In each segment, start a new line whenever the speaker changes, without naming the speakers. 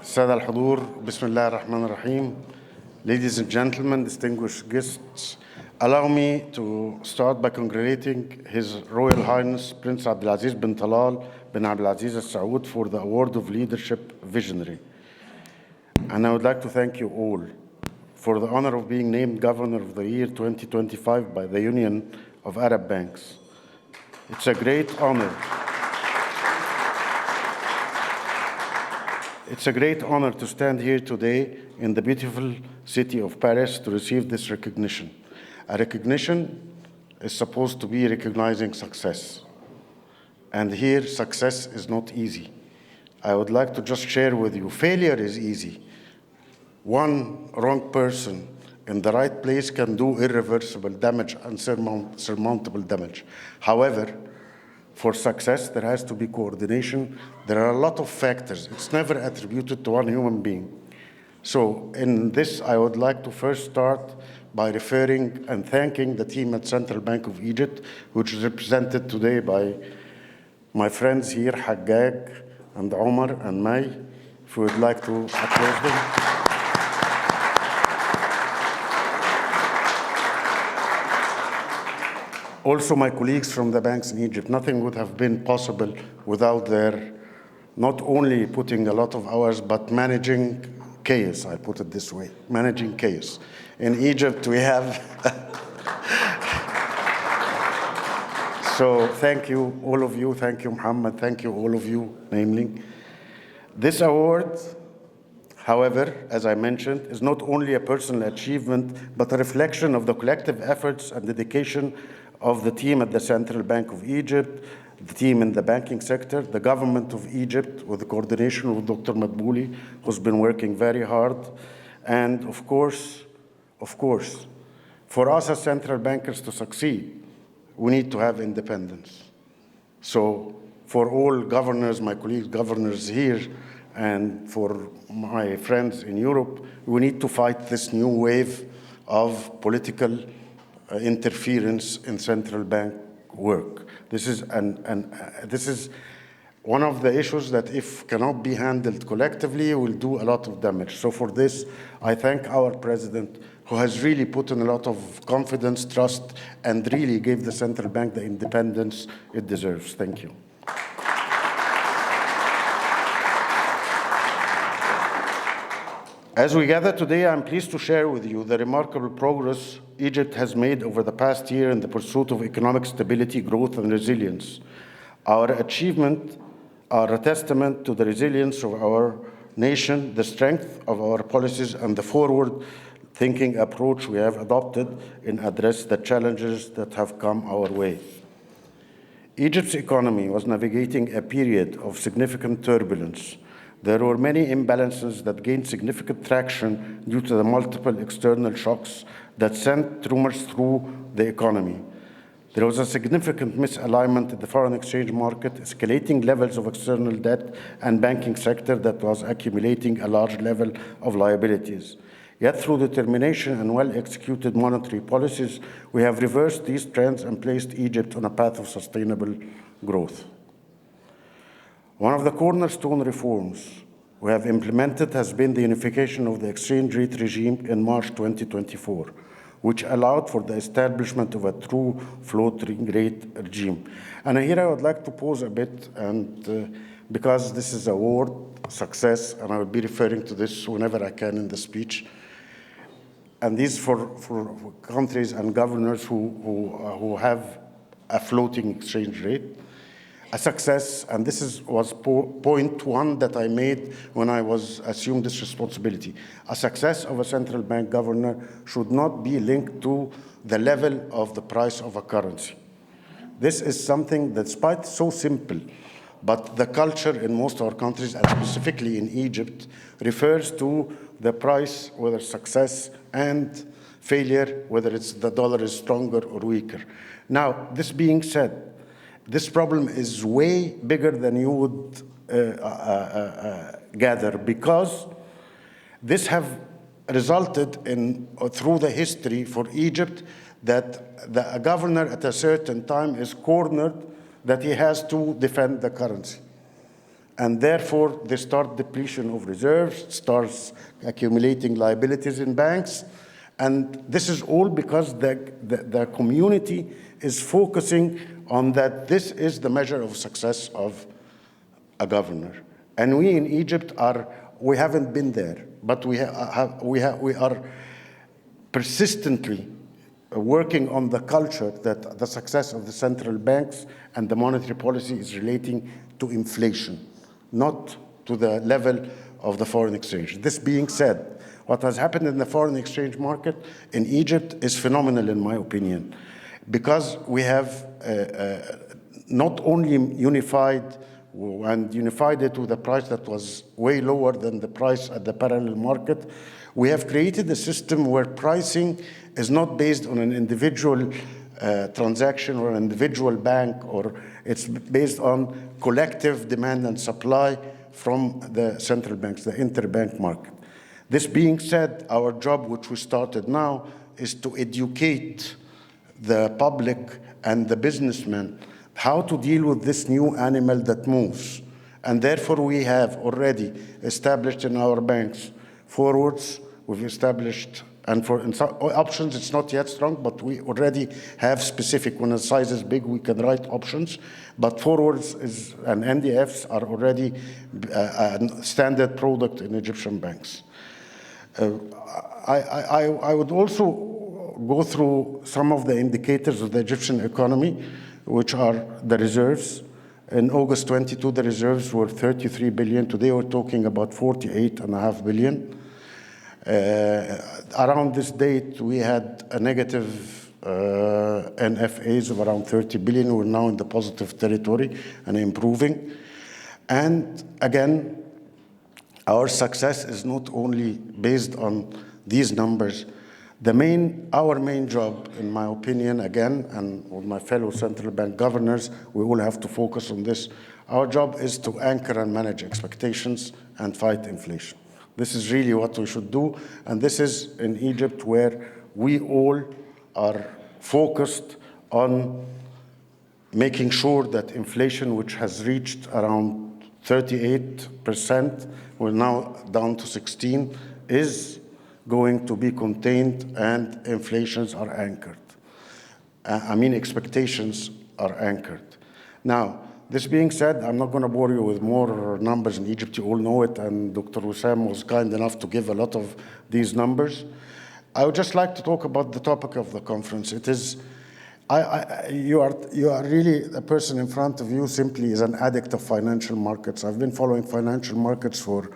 السادة الحضور بسم الله الرحمن الرحيم. Ladies and gentlemen, distinguished guests, allow me to start by congratulating His Royal Highness Prince Abdulaziz bin Talal bin Abdulaziz Al Saud for the Award of Leadership Visionary. And I would like to thank you all for the honor of being named Governor of the Year 2025 by the Union of Arab Banks. It's a great honor. It's a great honor to stand here today in the beautiful city of Paris to receive this recognition. A recognition is supposed to be recognizing success. And here, success is not easy. I would like to just share with you, failure is easy. One wrong person in the right place can do irreversible damage and surmountable damage. However, for success, there has to be coordination. There are a lot of factors. It's never attributed to one human being. So in this, I would like to first start by referring and thanking the team at Central Bank of Egypt, which is represented today by my friends here, Haggag and Omar and May, if you would like to applaud them. Also, my colleagues from the banks in Egypt, nothing would have been possible without their not only putting a lot of hours, but managing chaos, I put it this way, managing chaos. In Egypt, we have... So thank you, all of you. Thank you, Muhammad. Thank you, all of you, namely. This award, however, as I mentioned, is not only a personal achievement, but a reflection of the collective efforts and dedication of the team at the Central Bank of Egypt, the team in the banking sector, the government of Egypt with the coordination with Dr. Madbouli, who's been working very hard, and of course, for us as central bankers to succeed, we need to have independence. So for all governors, my colleagues governors here, and for my friends in Europe, we need to fight this new wave of political interference in central bank work. This is one of the issues that if cannot be handled collectively will do a lot of damage. So for this, I thank our president who has really put in a lot of confidence, trust, and really gave the central bank the independence it deserves. Thank you. As we gather today, I'm pleased to share with you the remarkable progress Egypt has made over the past year in the pursuit of economic stability, growth, and resilience. Our achievements are a testament to the resilience of our nation, the strength of our policies, and the forward-thinking approach we have adopted in addressing the challenges that have come our way. Egypt's economy was navigating a period of significant turbulence. There were many imbalances that gained significant traction due to the multiple external shocks that sent tremors through the economy. There was a significant misalignment in the foreign exchange market, escalating levels of external debt, and banking sector that was accumulating a large level of liabilities. Yet through determination and well-executed monetary policies, we have reversed these trends and placed Egypt on a path of sustainable growth. One of the cornerstone reforms we have implemented has been the unification of the exchange rate regime in March 2024, which allowed for the establishment of a true floating rate regime. And here I would like to pause a bit, and because this is a word, success, and I will be referring to this whenever I can in the speech, and these for countries and governors who have a floating exchange rate. A success, and this was point one that I made when I assumed this responsibility. A success of a central bank governor should not be linked to the level of the price of a currency. This is something that's quite so simple, but the culture in most of our countries, and specifically in Egypt, refers to the price, whether success and failure, whether the dollar is stronger or weaker. Now, this being said, this problem is way bigger than you would gather, because this have resulted in, through the history for Egypt, that a governor at a certain time is cornered that he has to defend the currency. and therefore they start depletion of reserves, starts accumulating liabilities in banks, and this is all because the community is focusing on that this is the measure of success of a governor. And we in Egypt we haven't been there, but we are persistently working on the culture that the success of the central banks and the monetary policy is relating to inflation, not to the level of the foreign exchange. This being said, what has happened in the foreign exchange market in Egypt is phenomenal, in my opinion, because we have not only unified it with a price that was way lower than the price at the parallel market, we have created a system where pricing is not based on an individual transaction or an individual bank, or it's based on collective demand and supply from the central banks, the interbank market. This being said, our job, which we started now, is to educate the public and the businessmen how to deal with this new animal that moves. And therefore, we have already established in our banks forwards, we've established, and for options, it's not yet strong, but we already have specific. When the size is big, we can write options, but forwards and NDFs are already a standard product in Egyptian banks. I would also go through some of the indicators of the Egyptian economy, which are the reserves. In August 22, the reserves were 33 billion. Today, we're talking about 48.5 billion. Around this date, we had a negative NFAs of around 30 billion. We're now in the positive territory and improving. And again, our success is not only based on these numbers. Our main job, in my opinion, again, and with my fellow central bank governors, we all have to focus on this. Our job is to anchor and manage expectations and fight inflation. This is really what we should do, and this is in Egypt where we all are focused on making sure that inflation, which has reached around 38%, we're now down to 16, is going to be contained and inflations are anchored. Expectations are anchored. Now, this being said, I'm not going to bore you with more numbers in Egypt. You all know it, and Dr. Wissam was kind enough to give a lot of these numbers. I would just like to talk about the topic of the conference. It is, you are really, the person in front of you simply is an addict of financial markets. I've been following financial markets for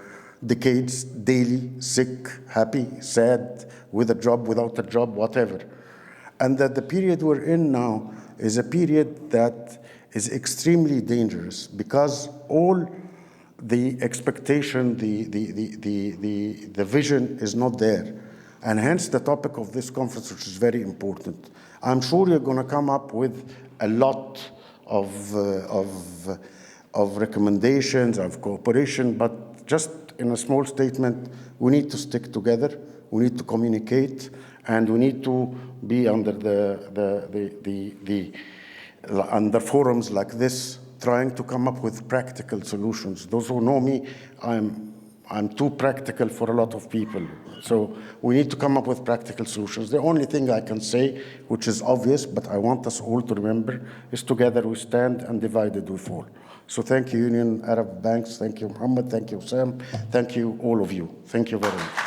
decades, daily, sick, happy, sad, with a job, without a job, whatever. And that the period we're in now is a period that is extremely dangerous because all the expectation, the vision is not there. And hence the topic of this conference, which is very important. I'm sure you're going to come up with a lot of recommendations, of cooperation, but just in a small statement, we need to stick together, we need to communicate, and we need to be under under forums like this, trying to come up with practical solutions. Those who know me, I'm too practical for a lot of people. So we need to come up with practical solutions. The only thing I can say, which is obvious, but I want us all to remember, is together we stand and divided we fall. So thank you, Union Arab Banks. Thank you, Mohammed. Thank you, Sam. Thank you, all of you. Thank you very much.